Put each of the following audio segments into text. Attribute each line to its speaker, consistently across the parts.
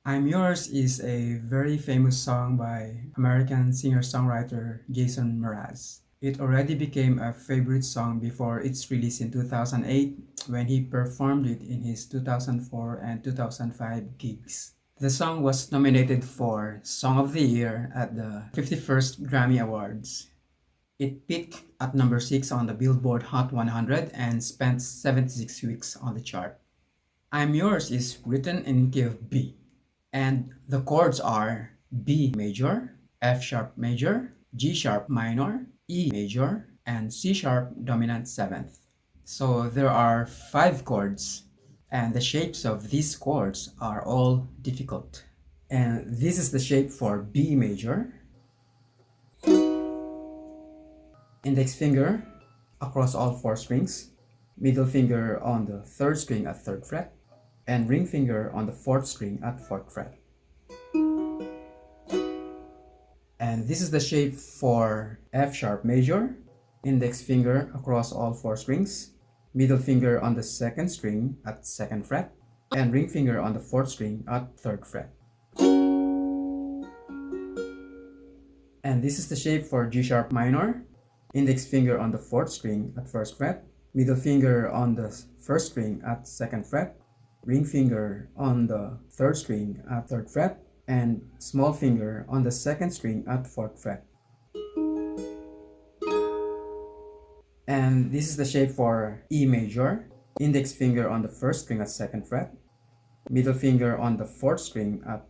Speaker 1: I'm Yours is a very famous song by American singer-songwriter Jason Mraz. It already became a favorite song before its release in 2008 when he performed it in his 2004 and 2005 gigs. The song was nominated for Song of the Year at the 51st Grammy Awards. It peaked at number 6 on the Billboard Hot 100 and spent 76 weeks on the chart. I'm Yours is written in key of B, and the chords are B major, F sharp major, G sharp minor, E major, and C sharp dominant 7th. So there are 5 chords, and the shapes of these chords are all difficult. And this is the shape for B major. Index finger across all 4 strings, middle finger on the 3rd string at 3rd fret, and ring finger on the 4th string at 4th fret. And this is the shape for F sharp major, index finger across all 4 strings, middle finger on the 2nd string at 2nd fret, and ring finger on the 4th string at 3rd fret. And this is the shape for G sharp minor, index finger on the 4th string at 1st fret, middle finger on the 1st string at 2nd fret, ring finger on the 3rd string at 3rd fret, and small finger on the 2nd string at 4th fret. And this is the shape for E major, index finger on the 1st string at 2nd fret, middle finger on the 4th string at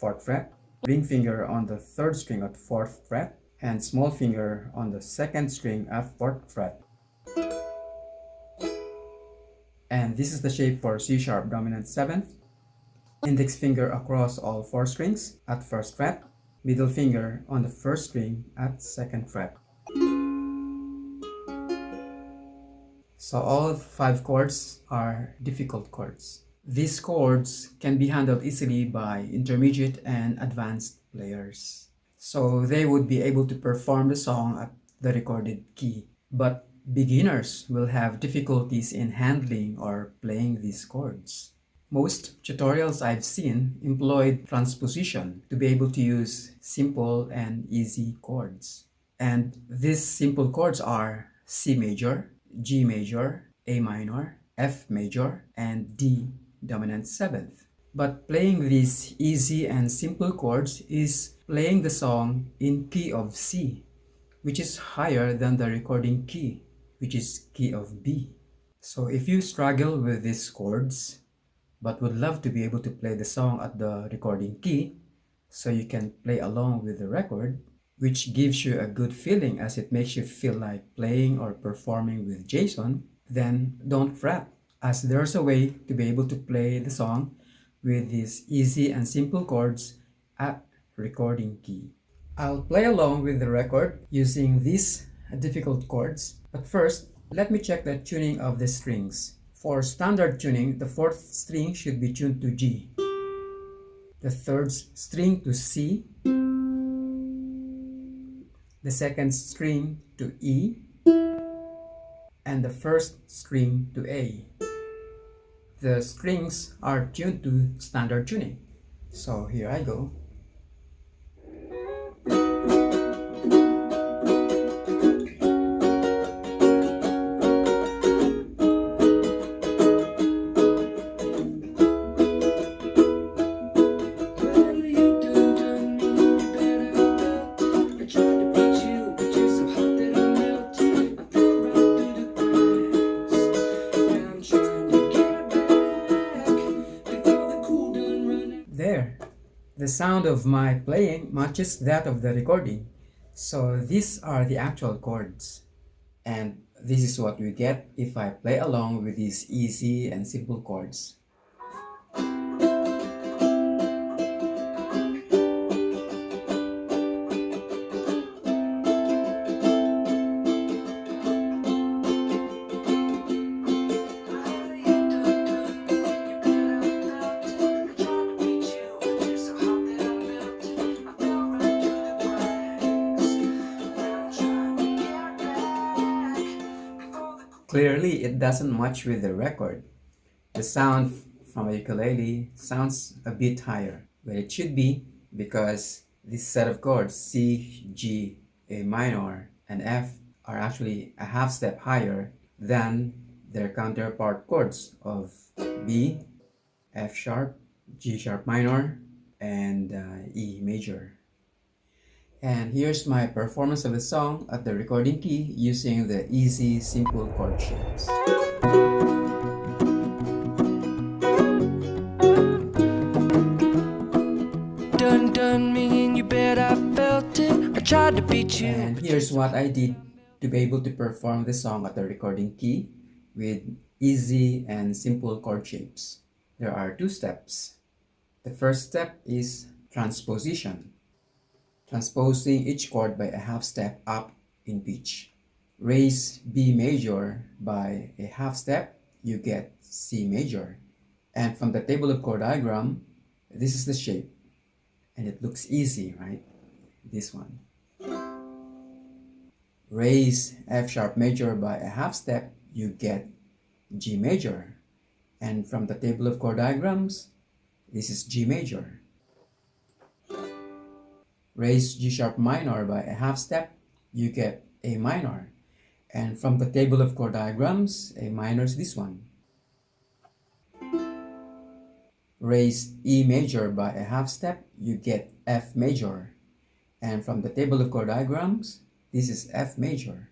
Speaker 1: 4th fret, ring finger on the 3rd string at 4th fret, and small finger on the 2nd string at 4th fret. And this is the shape for C sharp dominant 7th, index finger across all 4 strings at 1st fret, middle finger on the 1st string at 2nd fret. So all 5 chords are difficult chords. These chords can be handled easily by intermediate and advanced players. So they would be able to perform the song at the recorded key. But beginners will have difficulties in handling or playing these chords. Most tutorials I've seen employed transposition to be able to use simple and easy chords. And these simple chords are C major, G major, A minor, F major, and D dominant 7th. But playing these easy and simple chords is playing the song in key of C, which is higher than the recording key, which is key of B. So if you struggle with these chords, but would love to be able to play the song at the recording key, so you can play along with the record, which gives you a good feeling as it makes you feel like playing or performing with Jason, then don't fret, as there's a way to be able to play the song with these easy and simple chords at recording key. I'll play along with the record using these difficult chords, but first, let me check the tuning of the strings. For standard tuning, the 4th string should be tuned to G, the 3rd string to C, the 2nd string to E, and the 1st string to A. The strings are tuned to standard tuning. So here I go. There, the sound of my playing matches that of the recording. So these are the actual chords. And this is what we get if I play along with these easy and simple chords. Clearly, it doesn't match with the record. The sound from a ukulele sounds a bit higher. Well, it should be, because this set of chords C, G, A minor, and F are actually a half step higher than their counterpart chords of B, F sharp, G sharp minor, and E major. And here's my performance of the song at the recording key using the easy, simple chord shapes.
Speaker 2: Done me in your bed, I felt it. I tried to beat you.
Speaker 1: And here's what I did to be able to perform the song at the recording key with easy and simple chord shapes. There are two steps. The first step is transposition, transposing each chord by a half step up in pitch. Raise B major by a half step, you get C major. And from the table of chord diagram, this is the shape. And it looks easy, right? This one. Raise F sharp major by a half step, you get G major. And from the table of chord diagrams, this is G major. Raise G sharp minor by a half step, you get A minor. And from the table of chord diagrams, A minor is this one. Raise E major by a half step, you get F major. And from the table of chord diagrams, this is F major.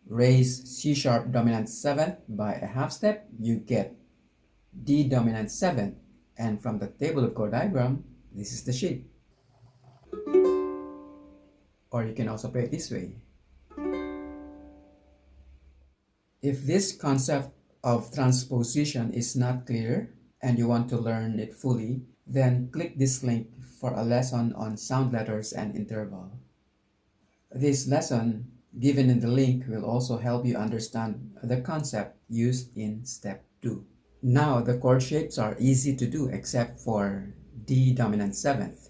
Speaker 1: Raise C sharp dominant 7th by a half step, you get D dominant 7th. And from the table of chord diagram, this is the shape. Or you can also play it this way. If this concept of transposition is not clear and you want to learn it fully, then click this link for a lesson on sound letters and interval. This lesson given in the link will also help you understand the concept used in step 2. Now the chord shapes are easy to do except for D dominant 7th,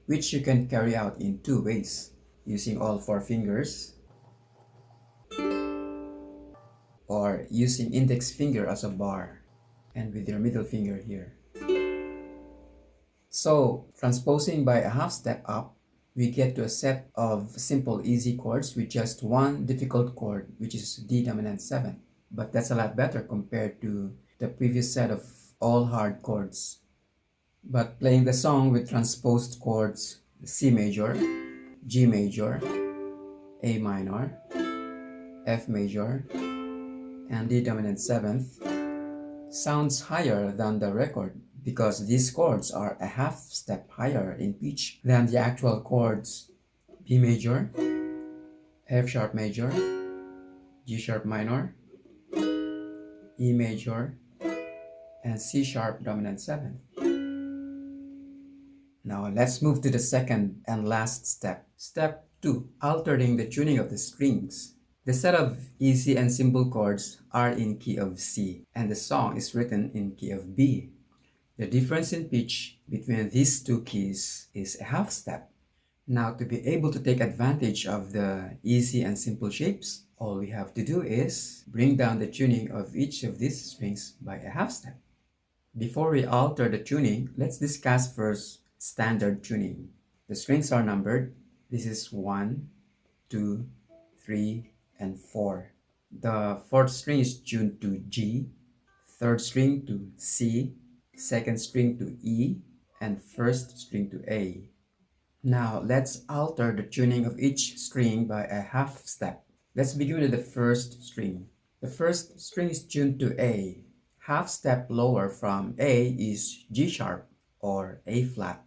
Speaker 1: which you can carry out in two ways, using all 4 fingers or using index finger as a bar and with your middle finger here. So transposing by a half step up, we get to a set of simple easy chords with just one difficult chord, which is D dominant 7. But that's a lot better compared to the previous set of all hard chords. But playing the song with transposed chords C major, G major, A minor, F major, and D dominant 7th sounds higher than the record because these chords are a half step higher in pitch than the actual chords B major, F sharp major, G sharp minor, E major, and C sharp dominant 7th. Now let's move to the second and last step. Step 2. Altering the tuning of the strings. The set of easy and simple chords are in key of C, and the song is written in key of B. The difference in pitch between these two keys is a half step. Now to be able to take advantage of the easy and simple shapes, all we have to do is bring down the tuning of each of these strings by a half step. Before we alter the tuning, let's discuss first standard tuning. The strings are numbered. This is 1, 2, 3, and 4. The fourth string is tuned to G, third string to C, second string to E, and first string to A. Now let's alter the tuning of each string by a half step. Let's begin with the first string. The first string is tuned to A. Half step lower from A is G sharp or A flat.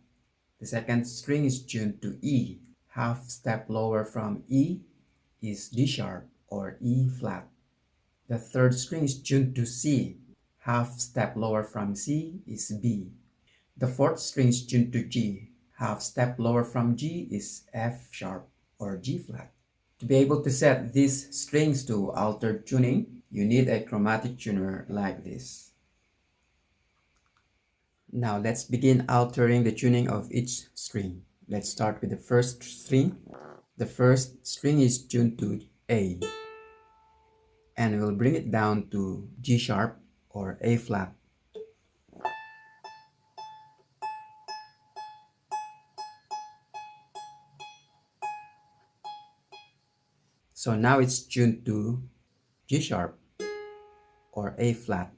Speaker 1: The second string is tuned to E. Half step lower from E is D sharp or E flat. The third string is tuned to C. Half step lower from C is B. The fourth string is tuned to G. Half step lower from G is F sharp or G flat. To be able to set these strings to altered tuning, you need a chromatic tuner like this. Now let's begin altering the tuning of each string. Let's start with the first string. The first string is tuned to A, and we'll bring it down to G sharp or A flat. So now it's tuned to G sharp or A flat.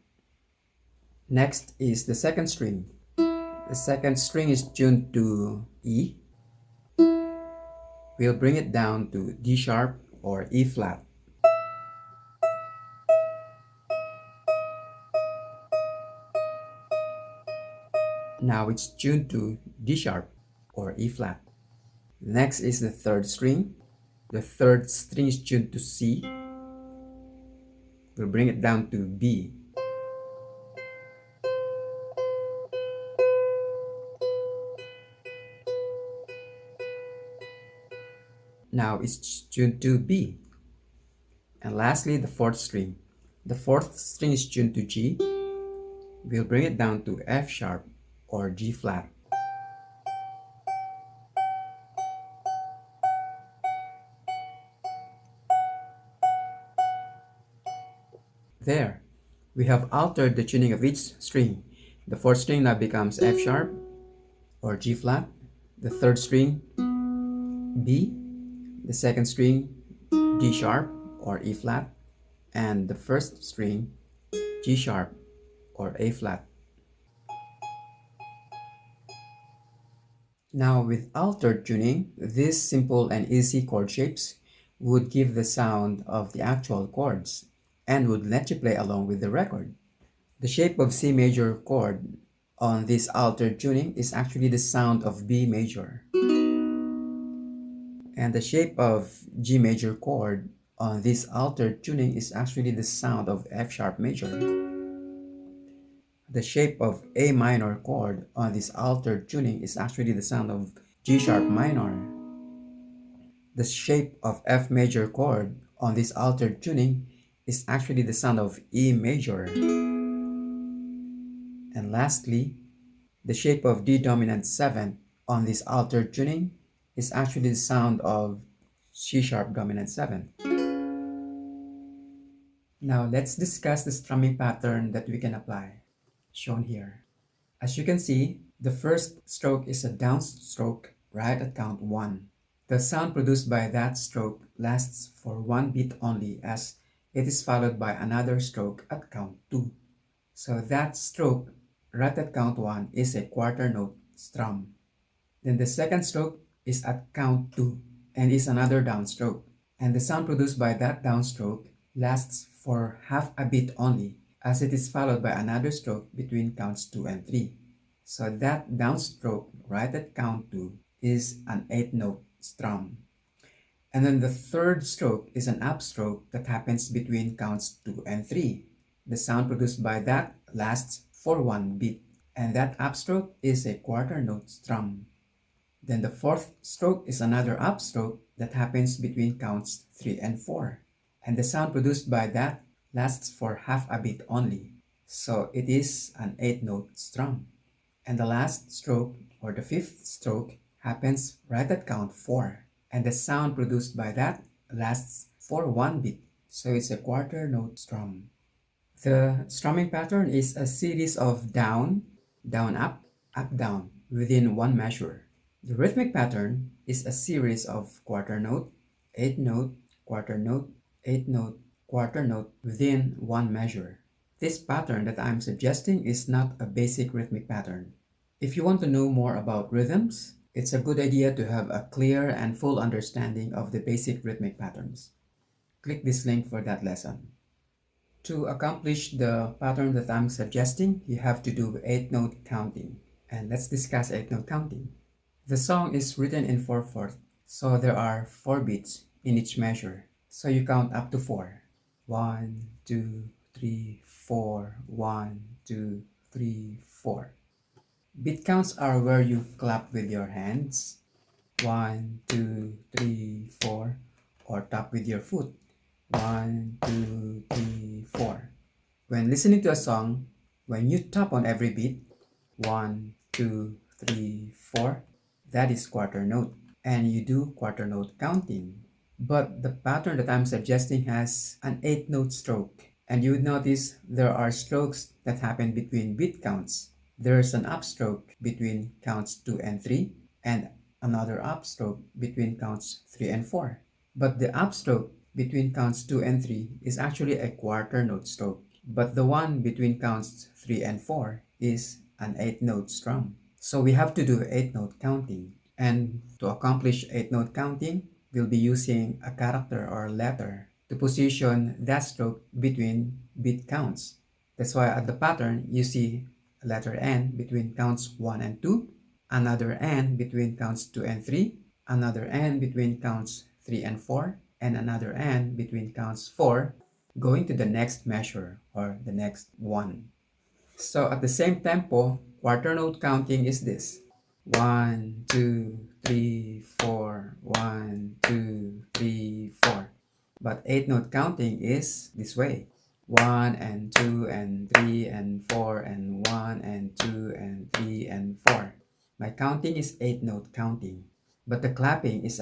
Speaker 1: Next is the second string. The second string is tuned to E. We'll bring it down to D sharp or E flat. Now it's tuned to D sharp or E flat. Next is the third string. The third string is tuned to C. We'll bring it down to B. Now it's tuned to B. And lastly, the fourth string. The fourth string is tuned to G. We'll bring it down to F sharp or G flat. There, we have altered the tuning of each string. The fourth string now becomes F sharp or G flat. The third string, B. The second string, D sharp or E flat. And the first string, G sharp or A flat. Now with altered tuning, these simple and easy chord shapes would give the sound of the actual chords and would let you play along with the record. The shape of C major chord on this altered tuning is actually the sound of B major. And the shape of G major chord on this altered tuning is actually the sound of F sharp major. The shape of A minor chord on this altered tuning is actually the sound of G sharp minor. The shape of F major chord on this altered tuning is actually the sound of E major. And lastly, the shape of D dominant 7 on this altered tuning is actually the sound of C sharp dominant 7. Now let's discuss the strumming pattern that we can apply, shown here. As you can see, the first stroke is a downstroke right at count 1. The sound produced by that stroke lasts for 1 beat only, as it is followed by another stroke at count 2. So that stroke right at count 1 is a quarter note strum. Then the second stroke is at count 2 and is another downstroke. And the sound produced by that downstroke lasts for half a beat only, as it is followed by another stroke between counts 2 and 3. So that downstroke right at count 2 is an 8-note strum. And then the third stroke is an upstroke that happens between counts 2 and 3. The sound produced by that lasts for 1 beat, and that upstroke is a quarter note strum. Then the fourth stroke is another upstroke that happens between counts 3 and 4. And the sound produced by that lasts for half a beat only. So it is an 8-note strum. And the last stroke, or the fifth stroke, happens right at count 4. And the sound produced by that lasts for 1 beat. So it's a quarter note strum. The strumming pattern is a series of down, down, up, down within one measure. The rhythmic pattern is a series of quarter note, 8 note, quarter note, 8 note, quarter note within one measure. This pattern that I'm suggesting is not a basic rhythmic pattern. If you want to know more about rhythms, it's a good idea to have a clear and full understanding of the basic rhythmic patterns. Click this link for that lesson. To accomplish the pattern that I'm suggesting, you have to do 8-note counting. And let's discuss 8-note counting. The song is written in 4/4, so there are 4 beats in each measure. So you count up to 4. 1, 2, 3, 4, 1, 2, 3, 4. Beat counts are where you clap with your hands, 1, 2, 3, 4, or tap with your foot, 1, 2, 3, 4. When listening to a song, when you tap on every beat, 1, 2, 3, 4, that is quarter note, and you do quarter note counting. But the pattern that I'm suggesting has an 8-note stroke, and you would notice there are strokes that happen between beat counts. There's an upstroke between counts 2 and 3, and another upstroke between counts 3 and 4. But the upstroke between counts 2 and 3 is actually a quarter note stroke, but the one between counts 3 and 4 is an 8-note strum. So we have to do 8-note counting, and to accomplish 8-note counting, we'll be using a character or letter to position that stroke between beat counts. That's why at the pattern, you see a letter N between counts 1 and 2, another N between counts 2 and 3, another N between counts 3 and 4, and another N between counts 4, going to the next measure or the next one. So at the same tempo, quarter note counting is this. 1, 2, 3, 4, 1, 2, 3, 4. But 8-note counting is this way. 1 and 2 and 3 and 4 and 1 and 2 and 3 and 4. My counting is 8-note counting, but the clapping is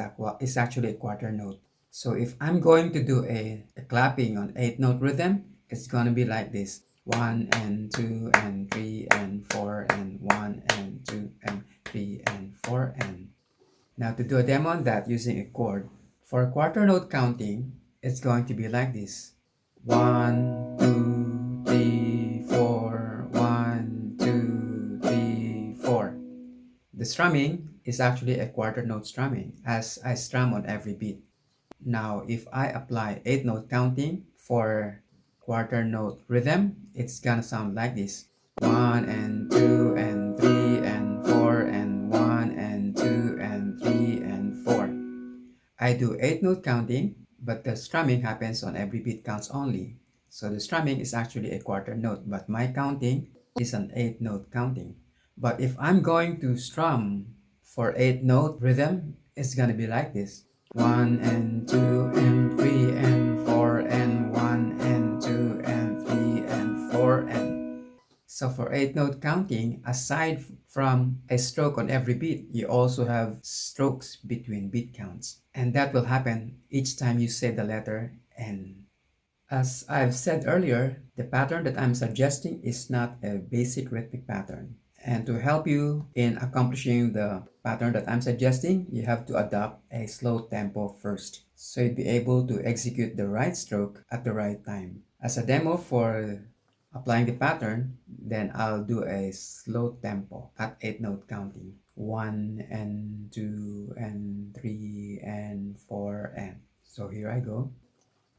Speaker 1: actually a quarter note. So if I'm going to do a clapping on 8-note rhythm, it's going to be like this. 1 and 2 and 3 and 4 and 1 and 2 and 3 and 4 and. Now to do a demo on that using a chord, for quarter note counting, it's going to be like this. 1, 2, 3, 4, 1, 2, 3, 4. The strumming is actually a quarter note strumming as I strum on every beat. Now if I apply 8-note counting for quarter note rhythm, it's gonna sound like this. 1 and 2 and 3 and 4 and 1 and 2 and 3 and 4. I do 8-note counting, but the strumming happens on every beat counts only. So the strumming is actually a quarter note, but my counting is an 8-note counting. But if I'm going to strum for 8-note rhythm, it's gonna be like this. 1 and 2 and 3 and 4 and 1 and 2 and 3 and 4 and. So for 8-note counting, aside from a stroke on every beat, you also have strokes between beat counts. And that will happen each time you say the letter N. As I've said earlier, the pattern that I'm suggesting is not a basic rhythmic pattern. And to help you in accomplishing the pattern that I'm suggesting, you have to adopt a slow tempo first, so you'd be able to execute the right stroke at the right time. As a demo for applying the pattern, then I'll do a slow tempo at 8-note counting. 1 and 2 and 3 and 4 and. So here I go.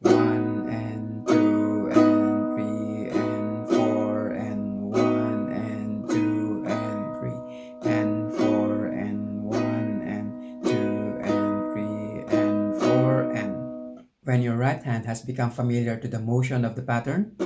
Speaker 1: 1 and 2 and 3 and 4 and 1 and 2 and 3 and 4 and 1 and 2 and 3 and 4 and. When your right hand has become familiar to the motion of the pattern,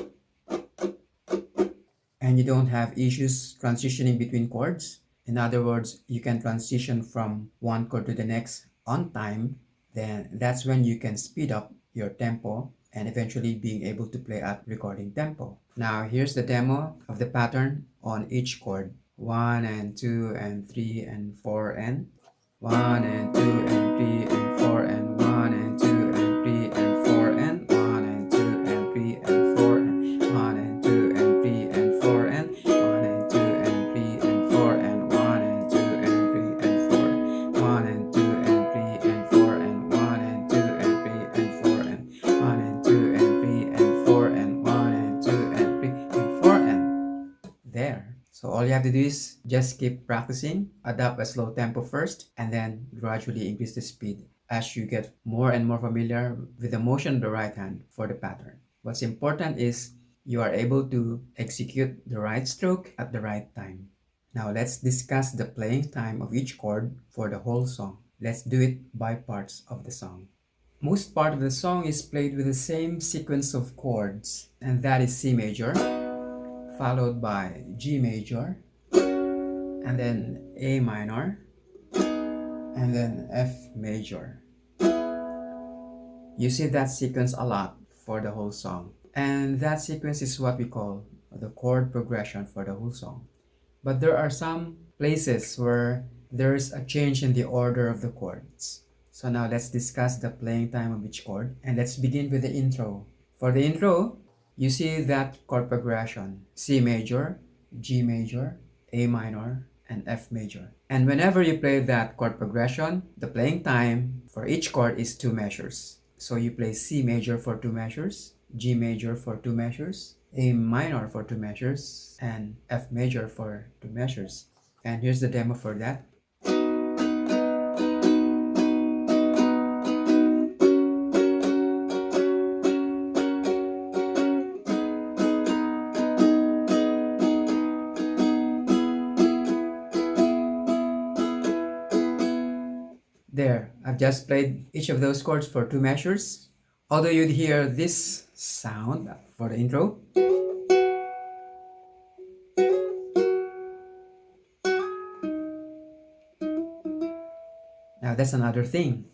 Speaker 1: and you don't have issues transitioning between chords, in other words, you can transition from one chord to the next on time, then that's when you can speed up your tempo and eventually being able to play at recording tempo. Now here's the demo of the pattern on each chord. 1 and 2 and 3 and 4 and 1 and 2 and 3 and 4 and 1 and 2 and 3 and 4 and 1 and 2 and 3 and 4 and 1 and 2 and 3 and 4 and 1 and 2 and 3 and 4 and 1 and 2 and 3 and 4 1 and 2 and 3 and 4 and 1 and 2 and 3 and 4 and 1 and 2 and 3 and 4 and 1 and 2 and 3 and 4 and there. So all you have to do is just keep practicing, adopt a slow tempo first, and then gradually increase the speed as you get more and more familiar with the motion of the right hand for the pattern. What's important is you are able to execute the right stroke at the right time. Now let's discuss the playing time of each chord for the whole song. Let's do it by parts of the song. Most part of the song is played with the same sequence of chords, and that is C major, followed by G major, and then A minor, and then F major. You see that sequence a lot for the whole song, and that sequence is what we call the chord progression for the whole song. But there are some places where there's a change in the order of the chords. So now let's discuss the playing time of each chord, and let's begin with the intro. For the intro, you see that chord progression: C major, G major, A minor, and F major. And whenever you play that chord progression, the playing time for each chord is 2 measures. So you play C major for 2 measures, G major for 2 measures, A minor for 2 measures, and F major for 2 measures. And here's the demo for that. There, I've just played each of those chords for 2 measures. Although you'd hear this sound for the intro. Now that's another thing,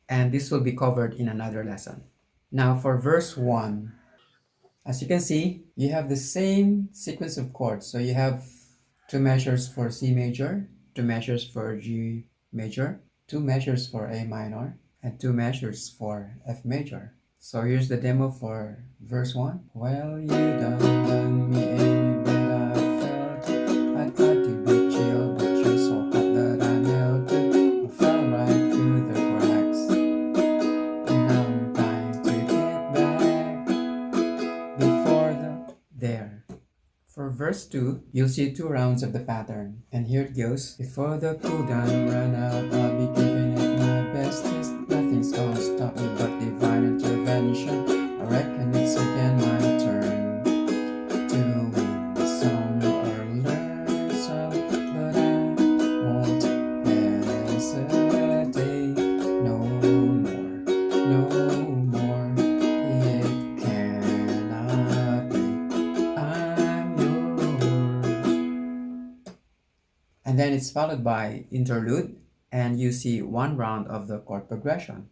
Speaker 1: and this will be covered in another lesson. Now for verse 1, as you can see, you have the same sequence of chords. So you have 2 measures for C major, 2 measures for G major, 2 measures for A minor, and 2 measures for F major. So here's the demo for verse 1. Well, you done me and you bet I felt it. I tried to be chill, but you're so hot that I melted. I fell right through the cracks, and I'm trying to get back before the... There. For verse 2, you'll see 2 rounds of the pattern, and here it goes. Before the cooldown run out, I'll be giving it my bestest. Nothing's gonna stop me but divine intervention. I reckon it's again my turn to win some or learn some, but I won't hesitate no more, no more. It cannot be. I'm yours. And then it's followed by interlude, and you see 1 round of the chord progression.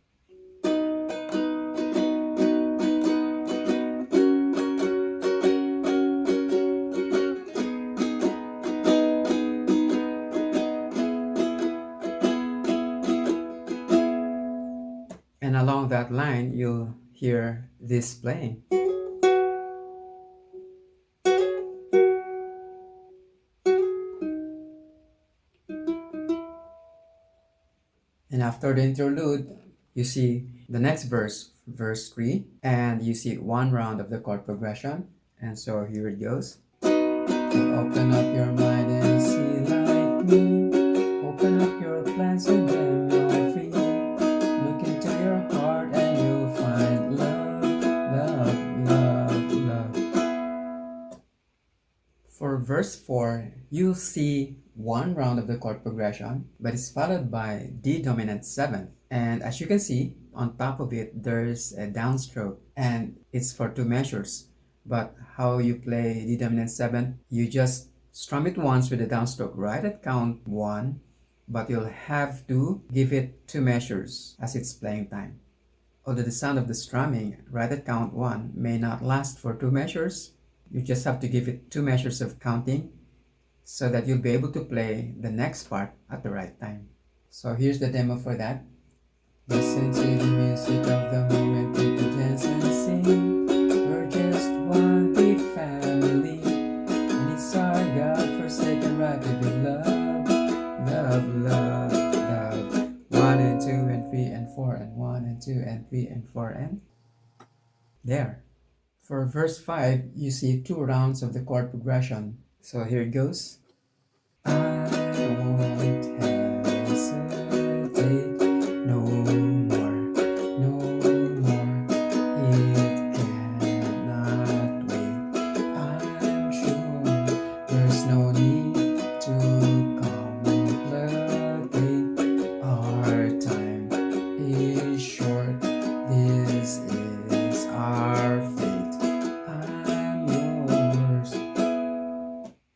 Speaker 1: And along that line, you'll hear this playing. And after the interlude, you see the next verse, verse 3, and you see 1 round of the chord progression. And so here it goes. Open up your mind and see like me. Open up your plans and then you're free. Look into your heart and you'll find love, love, love, love. For verse 4, you'll see 1 round of the chord progression, but it's followed by D dominant 7th. And as you can see, on top of it, there's a downstroke, and it's for 2 measures. But how you play D dominant 7th, you just strum it once with the downstroke right at count 1, but you'll have to give it 2 measures as it's playing time. Although the sound of the strumming right at count 1 may not last for 2 measures, you just have to give it 2 measures of counting so that you'll be able to play the next part at the right time. So here's the demo for that. Listen to the music of the moment, people dance and sing. We're just one big family, and it's our God-forsaken right to be loved. Love, love, love. 1 and 2 and 3 and 4 and 1 and 2 and 3 and 4 and... There. For verse 5, you see 2 rounds of the chord progression. So here it goes. I won't hesitate no more, no more. It cannot wait. I'm sure there's no need to complicate. Our time is short. This is our fate. I'm yours.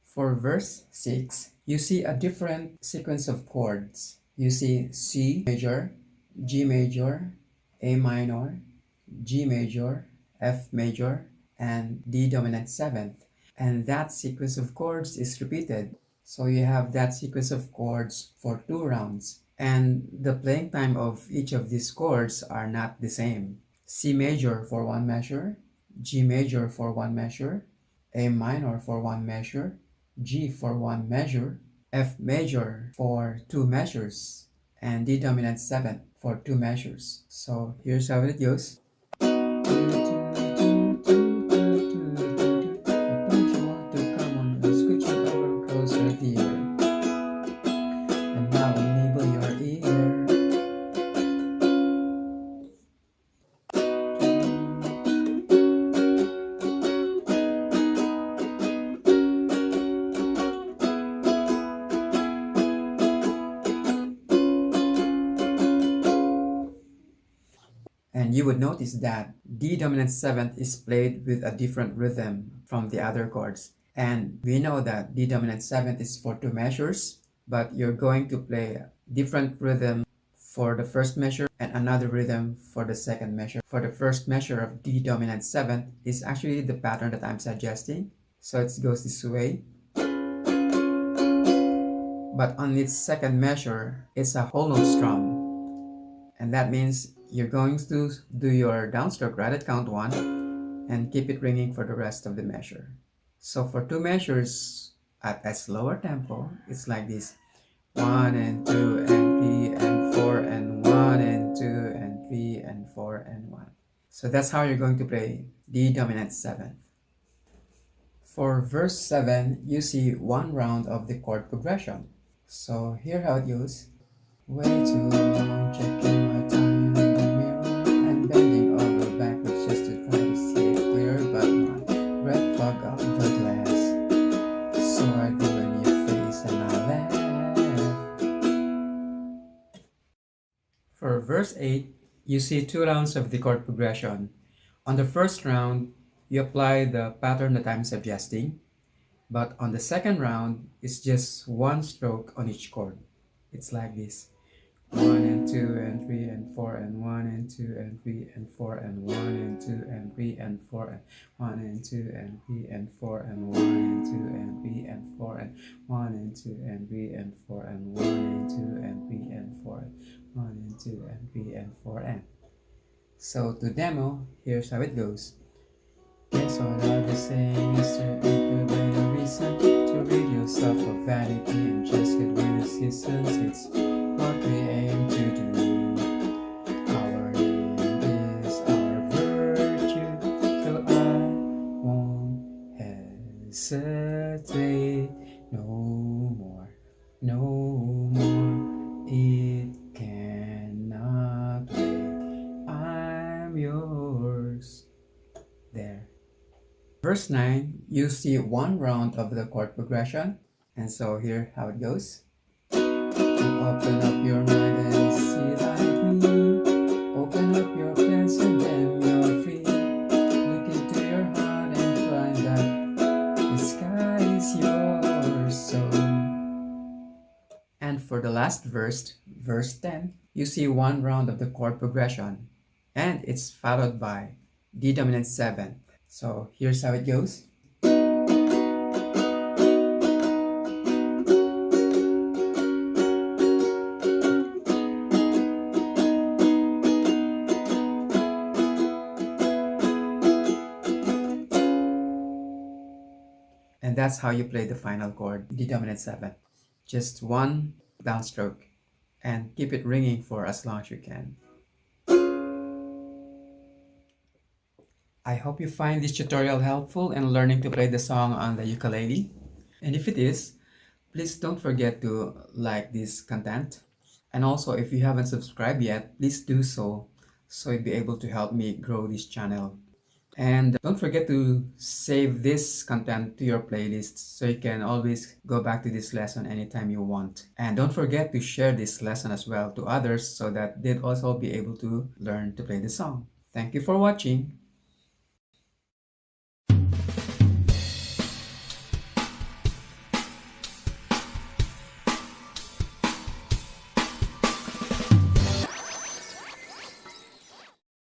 Speaker 1: For verse 6, you see a different sequence of chords. You see C major, G major, A minor, G major, F major, and D dominant 7th. And that sequence of chords is repeated. So you have that sequence of chords for 2 rounds. And the playing time of each of these chords are not the same. C major for 1 measure, G major for 1 measure, A minor for 1 measure, G for 1 measure, F major for 2 measures, and D dominant 7th for 2 measures. So here's how it goes. Don't you want to come on and scooch it over closer, dear? And now I'll nibble your ear. And you would notice that D dominant 7th is played with a different rhythm from the other chords. And we know that D dominant 7th is for 2 measures, but you're going to play a different rhythm for the first measure and another rhythm for the second measure. For the first measure of D dominant 7th is actually the pattern that I'm suggesting. So it goes this way. But on its second measure, it's a whole note strum. And that means you're going to do your downstroke right at count 1 and keep it ringing for the rest of the measure. So for 2 measures at a slower tempo, it's like this. 1 and 2 and 3 and 4 and 1 and 2 and 3 and 4 and 1. So that's how you're going to play D dominant 7th. For verse 7, you see 1 round of the chord progression. So here how it goes. Way too long checking my time in the mirror and bending over backwards just to try to see it clear, but my red fog up the glass. So I do in your face and I laugh. For verse 8, you see 2 rounds of the chord progression. On the first round, you apply the pattern that I'm suggesting, but on the second round, it's just 1 stroke on each chord. It's like this. 1 and 2 and 3 and 4 and 1 and 2 and 3 and 4 and 1 and 2 and 3 and 4 and 1 and 2 and 3 and 4 and 1 and 2 and 3 and 4 and 1 and 2 and 3 and 4 and 1 and 2 and 3 and 4 and 1 and 2 and 3 and 4 and. So to demo, here's how it goes. Guess what I'll just say, Mr. Incubator, reason to rid yourself of vanity and just get rid of seasons. It's what we aim to do. Our aim is our virtue, so I won't hesitate no more, no more. It cannot wait. I'm yours. There. Verse 9, you see 1 round of the chord progression, and so here how it goes. Open up your mind and see like me. Open up your plans and then you're free. Look into your heart and find that the sky is yours. So, and for the last verse, verse 10, you see 1 round of the chord progression, and it's followed by D dominant 7. So here's how it goes. And that's how you play the final chord, D dominant 7. Just 1 downstroke and keep it ringing for as long as you can. I hope you find this tutorial helpful in learning to play the song on the ukulele. And if it is, please don't forget to like this content. And also, if you haven't subscribed yet, please do so you'll be able to help me grow this channel. And don't forget to save this content to your playlist so you can always go back to this lesson anytime you want. And don't forget to share this lesson as well to others so that they'd also be able to learn to play the song. Thank you for watching.